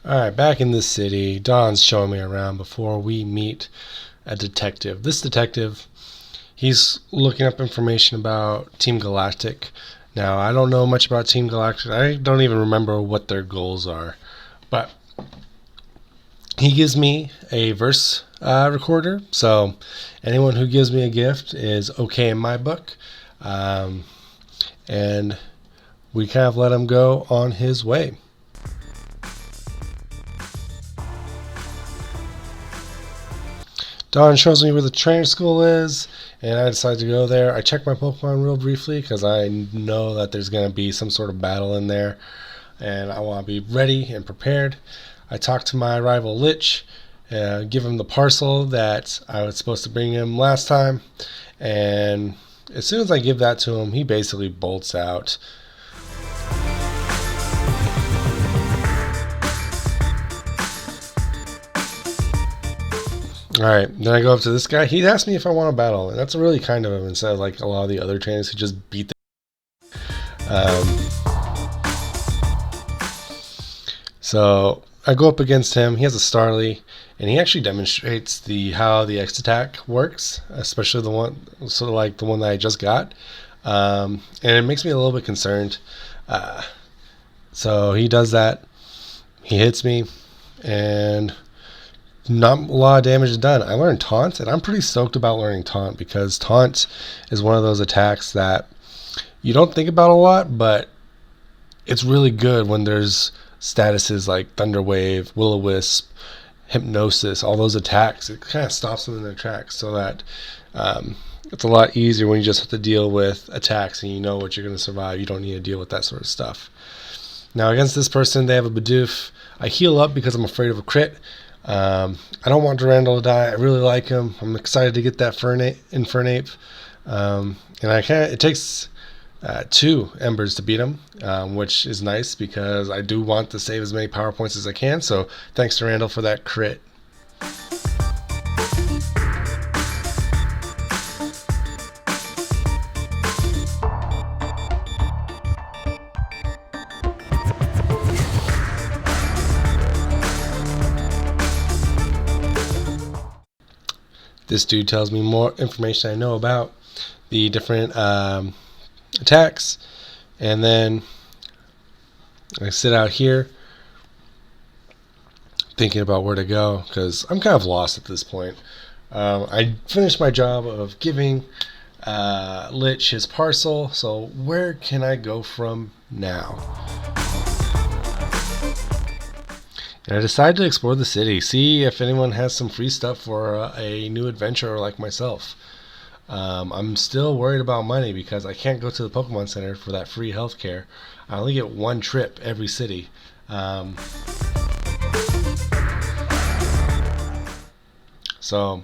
Alright, back in this city, Don's showing me around before we meet a detective. This detective, he's looking up information about Team Galactic. Now, I don't know much about Team Galactic. I don't even remember what their goals are. But he gives me a verse recorder, so anyone who gives me a gift is okay in my book. Um, and we kind of let him go on his way. Don shows me where the trainer school is, and I decide to go there. I check my Pokemon real briefly because I know that there's going to be some sort of battle in there, and I want to be ready and prepared. I talk to my rival Lich, give him the parcel that I was supposed to bring him last time, and as soon as I give that to him, he basically bolts out. Alright, then I go up to this guy. He asked me if I want to battle, and that's really kind of him instead of like a lot of the other trainers who just beat the. So I go up against him. He has a Starly, and he actually demonstrates how the X attack works, especially the one sort of like the one that I just got, and it makes me a little bit concerned. So he does that. He hits me, and not a lot of damage is done. I learned Taunt, and I'm pretty stoked about learning Taunt because Taunt is one of those attacks that you don't think about a lot, but it's really good when there's statuses like Thunder Wave, Will-O-Wisp, Hypnosis, all those attacks. It kind of stops them in their tracks so that it's a lot easier when you just have to deal with attacks and you know what you're going to survive. You don't need to deal with that sort of stuff. Now against this person, they have a Bidoof. I heal up because I'm afraid of a crit. I don't want Durandal to die. I really like him. I'm excited to get that Infernape. And it takes 2 Embers to beat him, which is nice because I do want to save as many power points as I can. So thanks to Randall for that crit. This dude tells me more information I know about the different attacks, and then I sit out here thinking about where to go because I'm kind of lost at this point. I finished my job of giving Lich his parcel, so where can I go from now? And I decided to explore the city, see if anyone has some free stuff for a new adventurer like myself. I'm still worried about money because I can't go to the Pokemon Center for that free healthcare. I only get 1 trip every city. So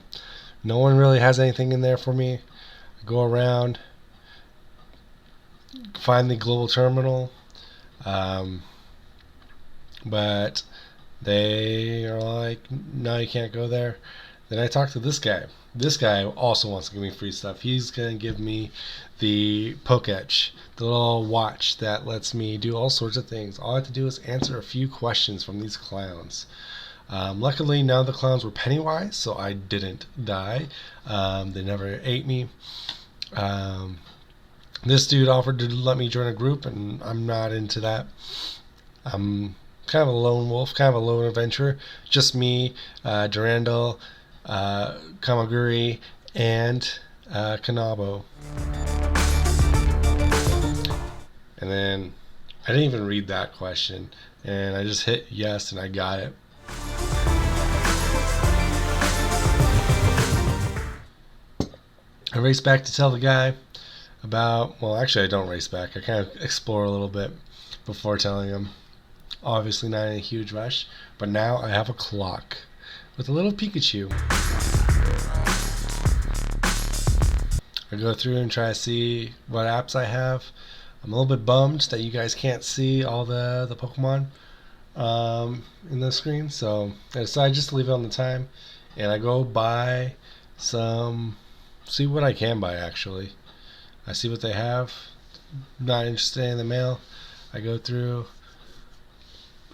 no one really has anything in there for me. I go around, find the global terminal, but they are like, no, you can't go there. Then I talk to this guy. This guy also wants to give me free stuff. He's going to give me the Poketch, the little watch that lets me do all sorts of things. All I have to do is answer a few questions from these clowns. Luckily, none of the clowns were Pennywise, so I didn't die. They never ate me. This dude offered to let me join a group, and I'm not into that. I'm kind of a lone wolf, kind of a lone adventurer. Just me, Durandal, Kamaguri, and Kanabo. And then I didn't even read that question, and I just hit yes, and I got it. I race back to tell the guy about, well, actually I don't race back. I kind of explore a little bit before telling him. Obviously not in a huge rush, but now I have a clock with a little Pikachu. I go through and try to see what apps I have. I'm a little bit bummed that you guys can't see all the Pokemon in the screen, so I decided just to leave it on the time, and I go buy see what I can buy actually. I see what they have. Not interested in the mail. I go through,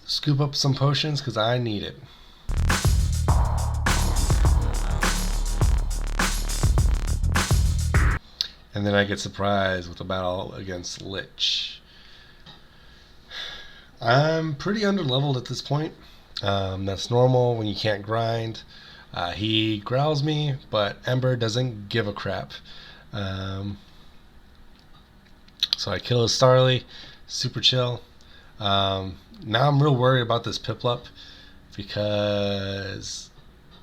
Scoop up some potions because I need it. And then I get surprised with a battle against Lich. I'm pretty underleveled at this point. That's normal when you can't grind. He growls me, but Ember doesn't give a crap. So I kill his Starly. Super chill. Now I'm real worried about this Piplup because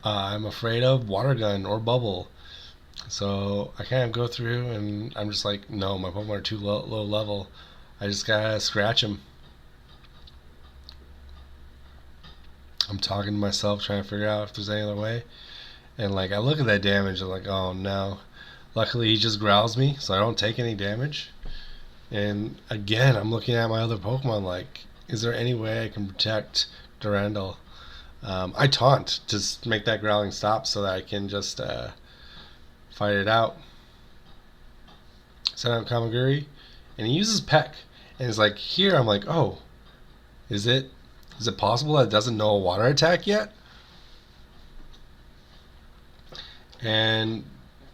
I'm afraid of Water Gun or Bubble. So I kind of go through and I'm just like, no, my Pokemon are too low level. I just gotta scratch them. I'm talking to myself, trying to figure out if there's any other way. And like I look at that damage, I'm like, oh no. Luckily he just growls me, so I don't take any damage. And again, I'm looking at my other Pokemon like, is there any way I can protect Durandal? I taunt to make that growling stop so that I can just fight it out. Send out Kamaguri, and he uses Peck, and it's like here I'm like, oh, is it possible that it doesn't know a water attack yet? And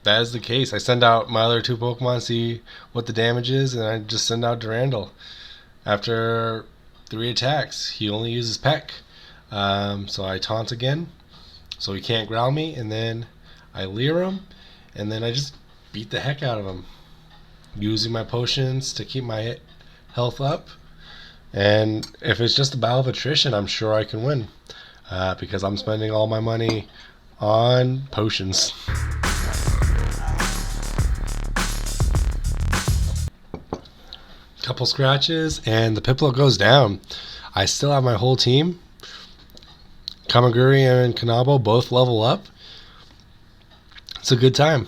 that is the case. I send out my other two Pokemon, see what the damage is, and I just send out Durandal. After 3 attacks, he only uses Peck. So I taunt again, so he can't growl me, and then I leer him, and then I just beat the heck out of him, using my potions to keep my health up. And if it's just a battle of attrition, I'm sure I can win, because I'm spending all my money on potions. Couple scratches, and the Piplup goes down. I still have my whole team. Kamaguri and Kanabo both level up. It's a good time.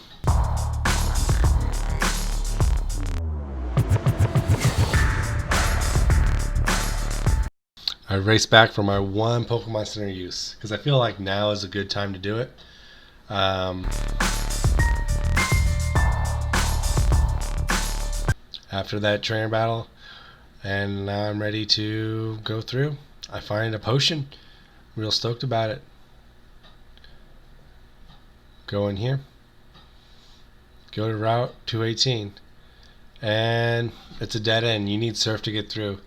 I race back for my one Pokemon Center use because I feel like now is a good time to do it. After that trainer battle, and now I'm ready to go through. I find a potion. Real stoked about it. Go in here. Go to Route 218. And it's a dead end. You need Surf to get through.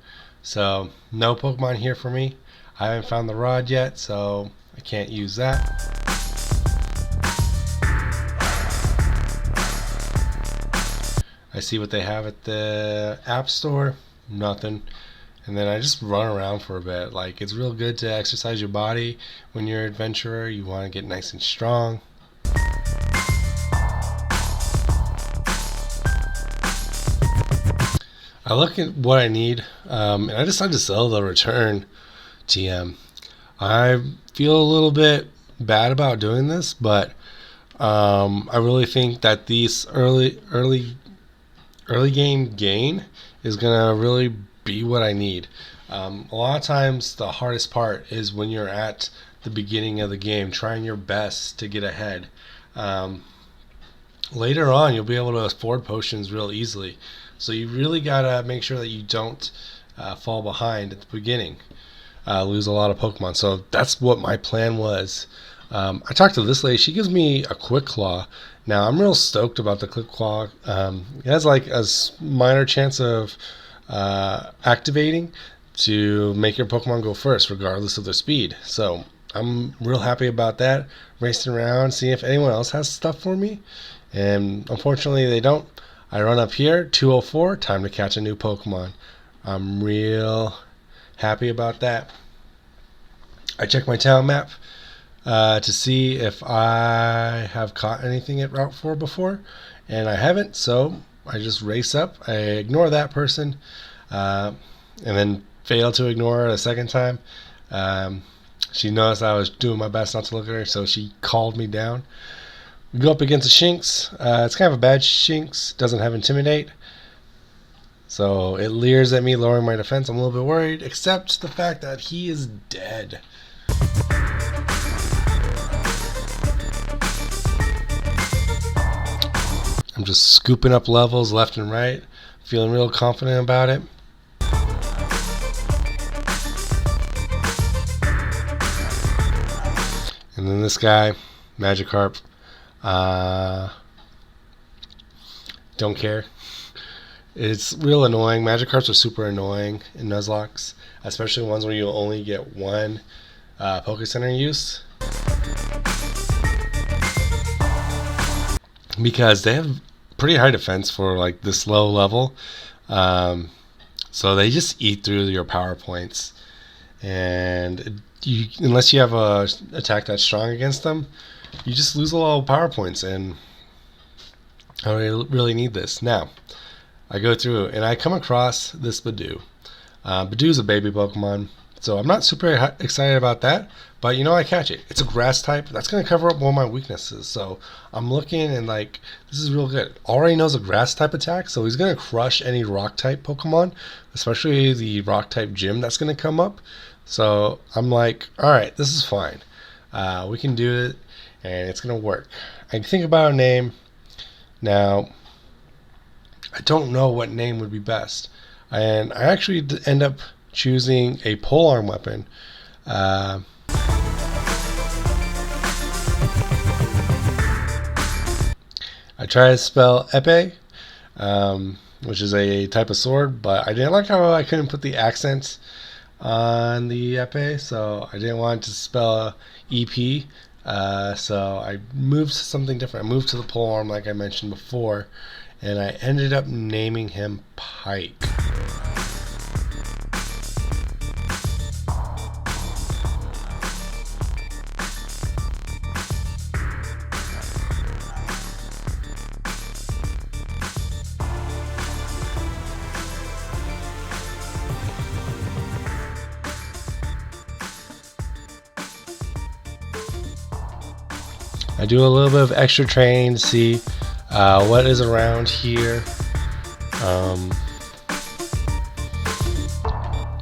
So, no Pokemon here for me. I haven't found the rod yet, so I can't use that. I see what they have at the App Store. Nothing. And then I just run around for a bit. Like, it's real good to exercise your body when you're an adventurer. You want to get nice and strong. I look at what I need, and I decided to sell the return TM. I feel a little bit bad about doing this, but I really think that these early game gain is gonna really be what I need. A lot of times the hardest part is when you're at the beginning of the game trying your best to get ahead. Later on you'll be able to afford potions real easily, so you really gotta make sure that you don't fall behind at the beginning, lose a lot of Pokemon. So that's what my plan was. I talked to this lady. She gives me a Quick Claw. Now I'm real stoked about the Quick Claw. It has like a minor chance of activating to make your Pokemon go first regardless of their speed. So I'm real happy about that. Racing around, seeing if anyone else has stuff for me, and unfortunately they don't. I run up here, 204, time to catch a new Pokemon. I'm real happy about that. I check my town map to see if I have caught anything at Route 4 before, and I haven't, so I just race up. I ignore that person, and then fail to ignore her a second time. She noticed I was doing my best not to look at her, so she called me down. We go up against a Shinx. It's kind of a bad Shinx. Doesn't have Intimidate, so it leers at me, lowering my defense. I'm a little bit worried, except the fact that he is dead. I'm just scooping up levels left and right, feeling real confident about it. And then this guy, Magikarp, don't care. It's real annoying. Magikarps are super annoying in Nuzlocke, especially ones where you only get one Poke Center use, because they have pretty high defense for like this low level. So they just eat through your power points, and unless you have a attack that's strong against them, you just lose a lot of power points. And I really need this. Now, I go through and I come across this Badoo. Badoo's a baby Pokemon, so I'm not super excited about that, but I catch it. It's a grass type. That's going to cover up one of my weaknesses. So I'm looking and like, this is real good. Already knows a grass type attack, so he's going to crush any rock type Pokemon, especially the rock type gym that's going to come up. So I'm like, alright, this is fine. We can do it, and it's going to work. I think about a name. Now, I don't know what name would be best. And I actually end up choosing a polearm weapon. I tried to spell epee, which is a type of sword, but I didn't like how I couldn't put the accents on the epee, so I didn't want to spell EP. So I moved to something different. I moved to the polearm, like I mentioned before, and I ended up naming him Pike. I do a little bit of extra training to see what is around here.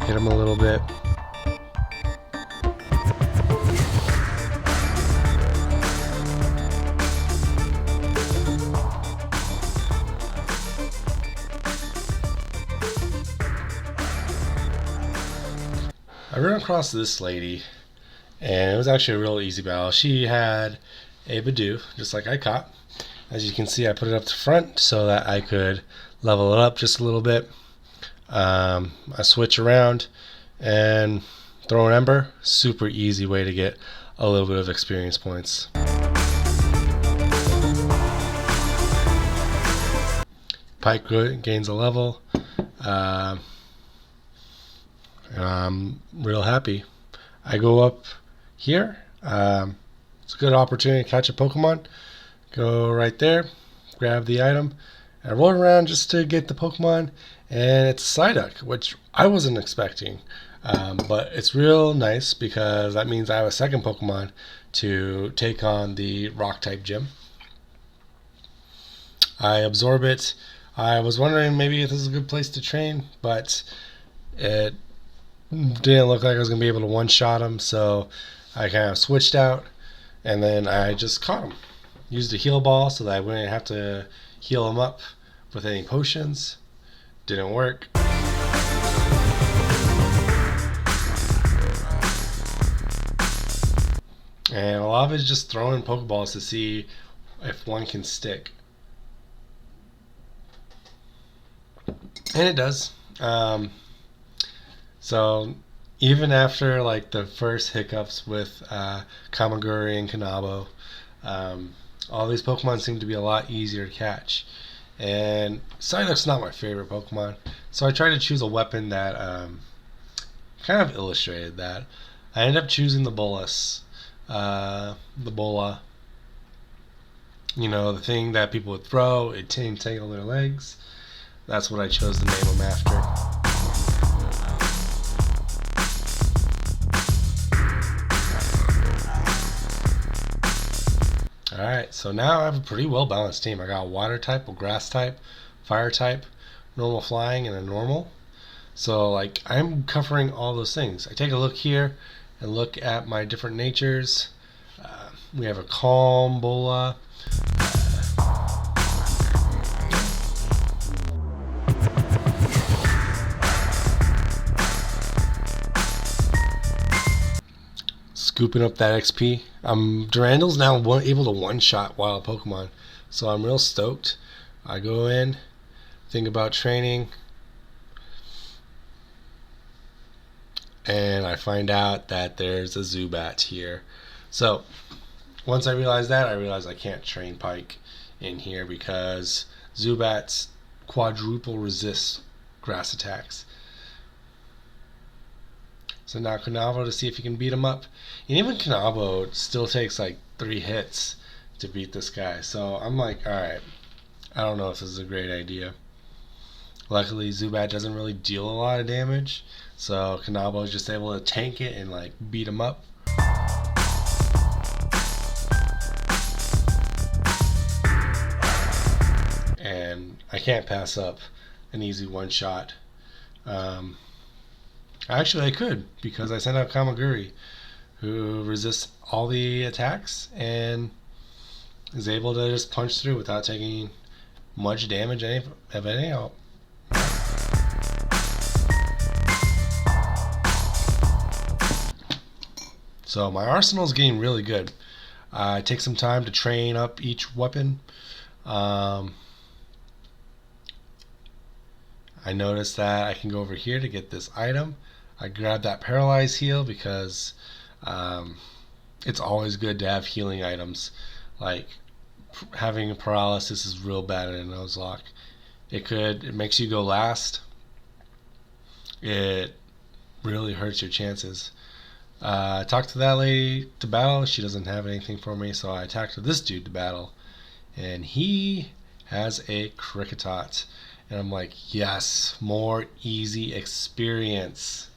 Hit him a little bit. I ran across this lady, and it was actually a real easy battle. She had a Badoo, just like I caught. As you can see, I put it up to front so that I could level it up just a little bit. I switch around and throw an Ember. Super easy way to get a little bit of experience points. Pike gains a level. And I'm real happy. I go up here. It's a good opportunity to catch a Pokemon. Go right there, grab the item, and roll around just to get the Pokemon. And it's Psyduck, which I wasn't expecting. But it's real nice because that means I have a second Pokemon to take on the rock type gym. I absorb it. I was wondering maybe if this is a good place to train, but it didn't look like I was going to be able to one-shot him, so I kind of switched out, and then I just caught him. Used a heal ball so that I wouldn't have to heal him up with any potions. Didn't work. And a lot of it is just throwing Pokeballs to see if one can stick. And it does. So even after like the first hiccups with Kamaguri and Kanabo, all these Pokemon seem to be a lot easier to catch. And Psyduck's not my favorite Pokemon, so I tried to choose a weapon that kind of illustrated that. I ended up choosing the Bolas, the Bola. You know, the thing that people would throw, it tangle their legs. That's what I chose to name them after. Alright, so now I have a pretty well balanced team. I got a water type, a grass type, fire type, normal flying, and a normal. So like I'm covering all those things. I take a look here and look at my different natures. We have a calm Bola. scooping up that XP. Durandal's now able to one-shot wild Pokemon, so I'm real stoked. I go in, think about training, and I find out that there's a Zubat here. So once I realize that, I realize I can't train Pike in here because Zubats quadruple resist grass attacks. So now Kanavo to see if he can beat him up. And even Kanavo still takes like 3 hits to beat this guy. So I'm like, alright, I don't know if this is a great idea. Luckily, Zubat doesn't really deal a lot of damage. So Kanavo is just able to tank it and like beat him up. And I can't pass up an easy one-shot. Actually, I could, because I sent out Kamaguri, who resists all the attacks and is able to just punch through without taking much damage of any help. So my arsenal is getting really good. I take some time to train up each weapon. I noticed that I can go over here to get this item. I grab that paralyze heal because it's always good to have healing items. Like having paralysis is real bad in a Nuzlocke. It makes you go last. It really hurts your chances. I talked to that lady to battle. She doesn't have anything for me, so I attacked this dude to battle, and he has a Kricketot. And I'm like, yes, more easy experience.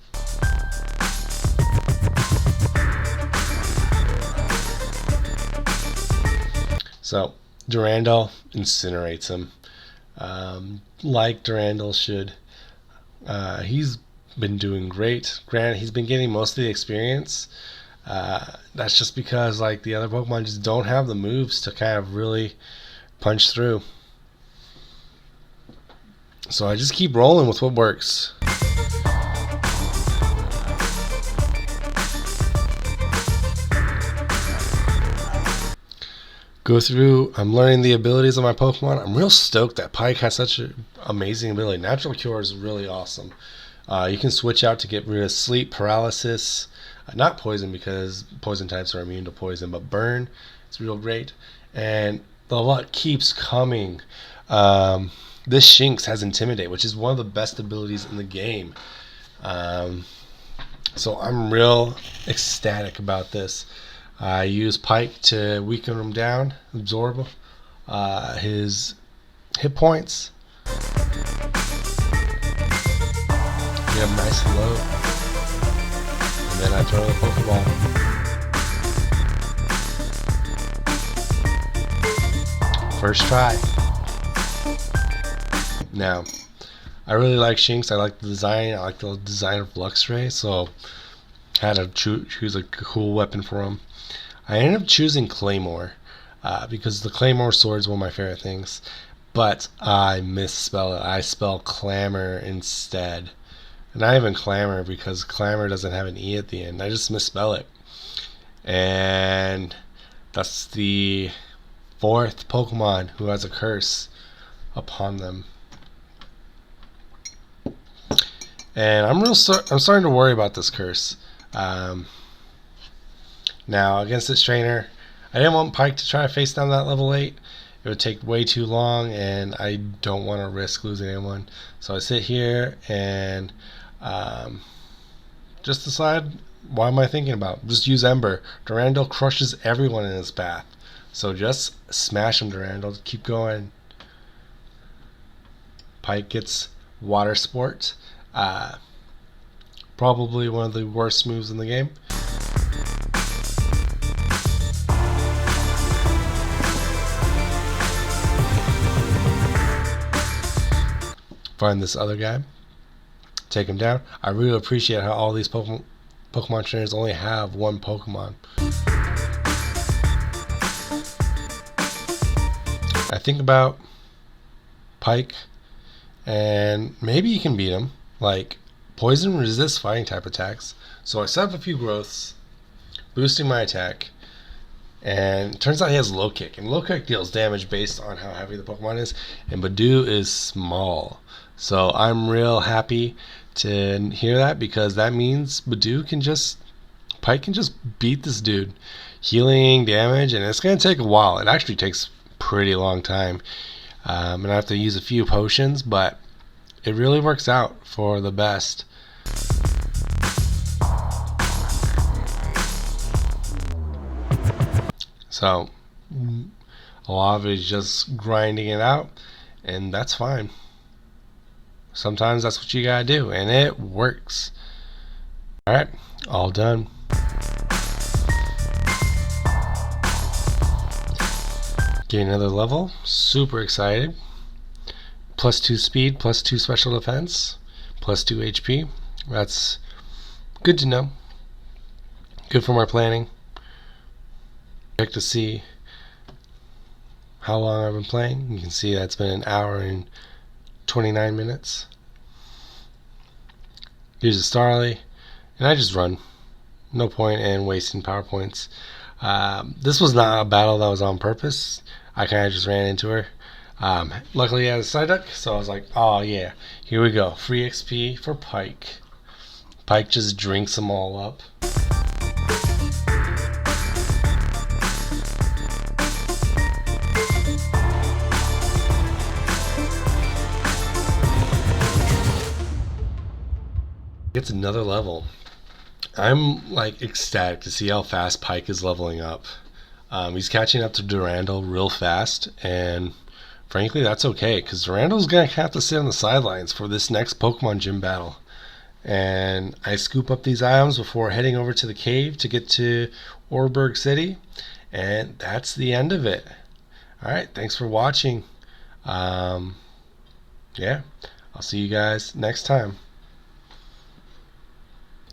So Durandal incinerates him, like Durandal should. He's been doing great. Granted, he's been getting most of the experience. That's just because like the other Pokemon just don't have the moves to kind of really punch through. So I just keep rolling with what works. Go through, I'm learning the abilities of my Pokemon. I'm real stoked that Pike has such an amazing ability. Natural Cure is really awesome. You can switch out to get rid of sleep, paralysis, not poison because poison types are immune to poison, but burn. It's real great. And the luck keeps coming. This Shinx has Intimidate, which is one of the best abilities in the game. So I'm real ecstatic about this. I use Pike to weaken him down, absorb his hit points. Get him nice and low. And then I throw the Pokeball. First try. Now, I really like Shinx. I like the design. I like the design of Luxray, so I had to choose a cool weapon for him. I ended up choosing Claymore because the Claymore sword is one of my favorite things, but I misspell it. I spell Clamor instead. Not even Clamor because Clamor doesn't have an E at the end. I just misspell it. And that's the 4th Pokemon who has a curse upon them. And I'm starting to worry about this curse. Now against this trainer, I didn't want Pike to try to face down that level 8. It would take way too long, and I don't want to risk losing anyone. So I sit here and just decide, what am I thinking about? Just use Ember. Durandal crushes everyone in his path. So just smash him, Durandal. Keep going. Pike gets Water Sport. Probably one of the worst moves in the game. Find this other guy, take him down. I really appreciate how all these Pokemon trainers only have one Pokemon. I think about Pike, and maybe you can beat him. Like, poison resists fighting type attacks. So I set up a few growths, boosting my attack. And it turns out he has low kick, and low kick deals damage based on how heavy the Pokemon is, and Badoo is small. So I'm real happy to hear that, because that means Pike can just beat this dude. Healing damage, and it's going to take a while. It actually takes a pretty long time. And I have to use a few potions, but it really works out for the best. So a lot of it is just grinding it out, and that's fine. Sometimes that's what you gotta do, and it works. Alright, all done. Getting another level, super excited. +2 speed, +2 special defense, +2 HP. That's good to know. Good for my planning. Check to see how long I've been playing. You can see that's been 1 hour and 29 minutes. Here's a Starly, and I just run. No point in wasting PowerPoints. This was not a battle that was on purpose. I kind of just ran into her. Luckily I had a Psyduck, so I was like, oh yeah, here we go. Free XP for Pike. Pike just drinks them all up. Gets another level. I'm like ecstatic to see how fast Pike is leveling up. He's catching up to Durandal real fast, and frankly that's okay, because Durandal's gonna have to sit on the sidelines for this next Pokemon gym battle. And I scoop up these items before heading over to the cave to get to Orberg City, and that's the end of it. Alright, thanks for watching. Yeah, I'll see you guys next time.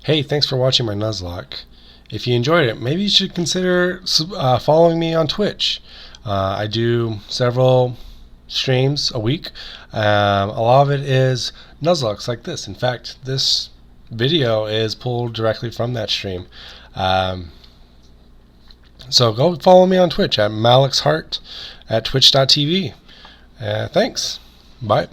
Hey, thanks for watching my Nuzlocke. If you enjoyed it, maybe you should consider following me on Twitch. I do several streams a week. A lot of it is Nuzlockes like this. In fact, this video is pulled directly from that stream. So go follow me on Twitch at MalexHeart at twitch.tv. Thanks. Bye.